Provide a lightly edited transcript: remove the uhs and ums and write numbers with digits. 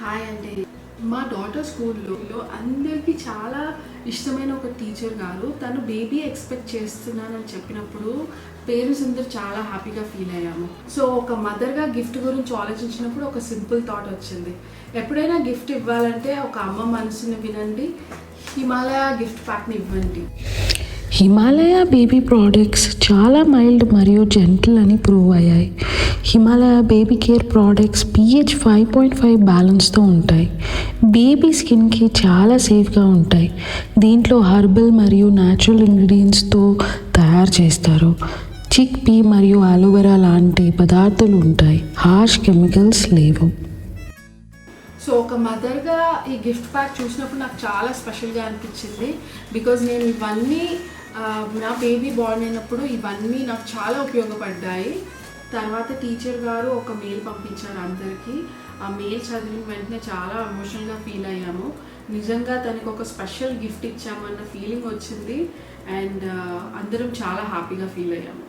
Hi అండి. మా daughter స్కూల్లో అందరికీ చాలా ఇష్టమైన ఒక టీచర్ గారు తను బేబీ ఎక్స్పెక్ట్ చేస్తున్నానని చెప్పినప్పుడు పేరెంట్స్ అందరూ చాలా హ్యాపీగా ఫీల్ అయ్యాము. సో ఒక మదర్గా గిఫ్ట్ గురించి ఆలోచించినప్పుడు ఒక సింపుల్ థాట్ వచ్చింది. ఎప్పుడైనా గిఫ్ట్ ఇవ్వాలంటే ఒక అమ్మ మనసుని వినండి, హిమాలయ గిఫ్ట్ ప్యాక్ని ఇవ్వండి. హిమాలయ బేబీ ప్రోడక్ట్స్ చాలా మైల్డ్ మరియు జెంటిల్ అని ప్రూవ్ అయ్యాయి. Himalaya baby care products pH 5.5 బ్యాలెన్స్తో ఉంటాయి. బేబీ స్కిన్కి చాలా సేఫ్గా ఉంటాయి. దీంట్లో హర్బల్ మరియు న్యాచురల్ ఇంగ్రీడియంట్స్తో తయారు చేస్తారు. చిక్ పీ మరియు అలోవెరా లాంటి పదార్థాలు ఉంటాయి. హార్ష్ కెమికల్స్ లేవు. సో ఒక మదర్గా ఈ గిఫ్ట్ ప్యాక్ చూసినప్పుడు నాకు చాలా స్పెషల్గా అనిపించింది. బికాజ్ నేను ఇవన్నీ నా బేబీ బార్న్ అయినప్పుడు ఇవన్నీ నాకు చాలా ఉపయోగపడ్డాయి. తర్వాత టీచర్ గారు ఒక మెయిల్ పంపించారు అందరికీ. ఆ మెయిల్ చదివిన వెంటనే చాలా ఎమోషనల్గా ఫీల్ అయ్యాము. నిజంగా తనకు ఒక స్పెషల్ గిఫ్ట్ ఇచ్చామన్న ఫీలింగ్ వచ్చింది. అండ్ అందరం చాలా హ్యాపీగా ఫీల్ అయ్యాము.